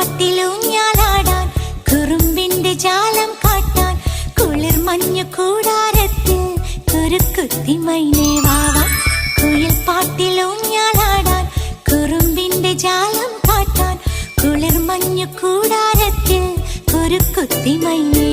പാട്ടിലൂഞ്ഞാലാടാൻ കുറുമ്പിന്റെ ജാലം കാട്ടാൻ കുളിർ മഞ്ഞു കൂടാരത്തിൽ കുരുക്കുത്തി മൈനേ വാവാ. കുയിൽ പാട്ടിലൂഞ്ഞാലാടാൻ കുറുമ്പിന്റെ ജാലം കാട്ടാൻ കുളിർ മഞ്ഞു കൂടാരത്തിൽ കുരുക്കുത്തി മൈനേ